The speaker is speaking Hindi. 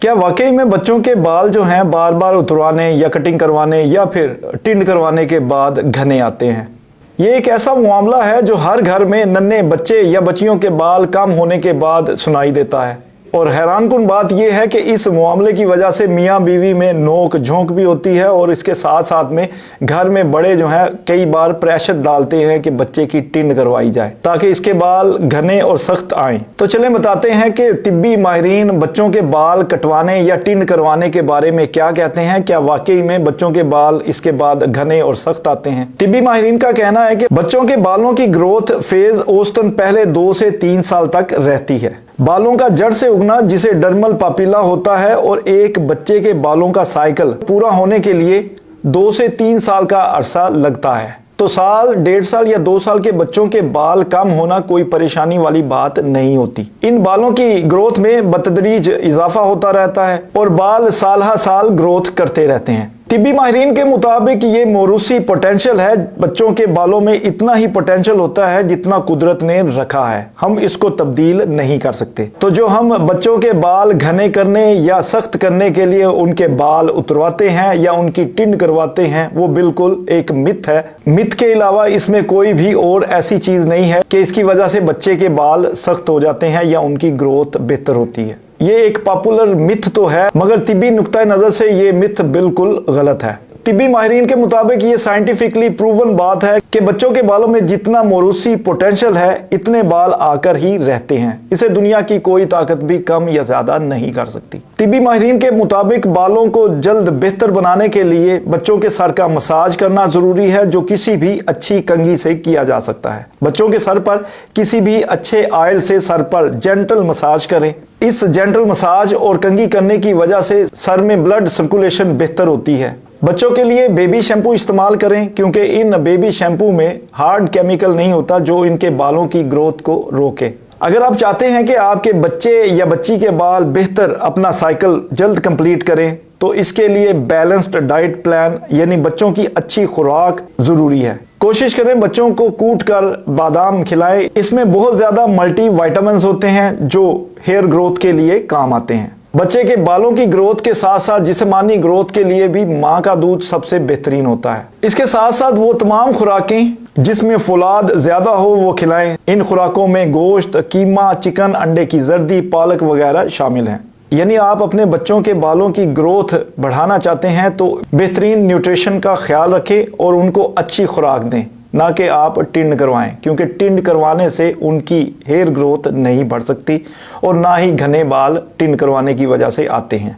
क्या वाकई में बच्चों के बाल जो हैं बार बार उतरवाने या कटिंग करवाने या फिर टिंड करवाने के बाद घने आते हैं? ये एक ऐसा मामला है जो हर घर में नन्हे बच्चे या बच्चियों के बाल कम होने के बाद सुनाई देता है। और हैरानकुन बात यह है कि इस मामले की वजह से मियाँ बीवी में नोक झोंक भी होती है और इसके साथ साथ में घर में बड़े जो हैं कई बार प्रेशर डालते हैं कि बच्चे की टिंड करवाई जाए ताकि इसके बाल घने और सख्त आएं। तो चलें बताते हैं कि तिब्बी माहिरीन बच्चों के बाल कटवाने या टिंड करवाने के बारे में क्या कहते हैं। क्या वाकई में बच्चों के बाल इसके बाद घने और सख्त आते हैं? तिब्बी माहिरीन का कहना है कि बच्चों के बालों की ग्रोथ फेज औसतन पहले 2 से 3 साल तक रहती है। बालों का जड़ से उगना जिसे डर्मल पापिला होता है और एक बच्चे के बालों का साइकिल पूरा होने के लिए 2 से 3 साल का अरसा लगता है। तो साल, 1.5 साल या 2 साल के बच्चों के बाल कम होना कोई परेशानी वाली बात नहीं होती। इन बालों की ग्रोथ में बतदरीज इजाफा होता रहता है और बाल साल हर साल ग्रोथ करते रहते हैं। तिब्बी माहिरीन के मुताबिक ये मौरूसी पोटेंशियल है। बच्चों के बालों में इतना ही पोटेंशियल होता है जितना कुदरत ने रखा है, हम इसको तब्दील नहीं कर सकते। तो जो हम बच्चों के बाल घने करने या सख्त करने के लिए उनके बाल उतरवाते हैं या उनकी टिंड करवाते हैं वो बिल्कुल एक मिथ है। मिथ के अलावा इसमें कोई भी और ऐसी चीज नहीं है कि इसकी वजह से बच्चे के बाल सख्त हो जाते हैं या उनकी ग्रोथ बेहतर होती है। ये एक पॉपुलर मिथ तो है मगर तिब्बी नुक्ता नजर से ये मिथ बिल्कुल गलत है। तिब्बी माहिरीन के मुताबिक ये साइंटिफिकली प्रूवन बात है कि बच्चों के बालों में जितना मौरूसी पोटेंशियल है इतने बाल आकर ही रहते हैं। इसे दुनिया की कोई ताकत भी कम या ज्यादा नहीं कर सकती। तिब्बी माहिरीन के मुताबिक बालों को जल्द बेहतर बनाने के लिए बच्चों के सर का मसाज करना जरूरी है जो किसी भी अच्छी कंघी से किया जा सकता है। बच्चों के सर पर किसी भी अच्छे ऑयल से सर पर जेंटल मसाज करें। इस जेंटल मसाज और कंघी करने की वजह से सर में ब्लड सर्कुलेशन बेहतर होती है। बच्चों के लिए बेबी शैम्पू इस्तेमाल करें क्योंकि इन बेबी शैम्पू में हार्ड केमिकल नहीं होता जो इनके बालों की ग्रोथ को रोके। अगर आप चाहते हैं कि आपके बच्चे या बच्ची के बाल बेहतर अपना साइकिल जल्द कंप्लीट करें तो इसके लिए बैलेंस्ड डाइट प्लान यानी बच्चों की अच्छी खुराक जरूरी है। कोशिश करें बच्चों को कूट कर बादाम खिलाएं। इसमें बहुत ज्यादा मल्टी विटामिन्स होते हैं जो हेयर ग्रोथ के लिए काम आते हैं। बच्चे के बालों की ग्रोथ के साथ साथ जिस्मानी ग्रोथ के लिए भी माँ का दूध सबसे बेहतरीन होता है। इसके साथ साथ वो तमाम खुराकें जिसमें फौलाद ज्यादा हो वो खिलाएं। इन खुराकों में गोश्त, कीमा, चिकन, अंडे की जर्दी, पालक वगैरह शामिल हैं। यानी आप अपने बच्चों के बालों की ग्रोथ बढ़ाना चाहते हैं तो बेहतरीन न्यूट्रिशन का ख्याल रखें और उनको अच्छी खुराक दें, ना कि आप टिंड करवाएं क्योंकि टिंड करवाने से उनकी हेयर ग्रोथ नहीं बढ़ सकती और ना ही घने बाल टिंड करवाने की वजह से आते हैं।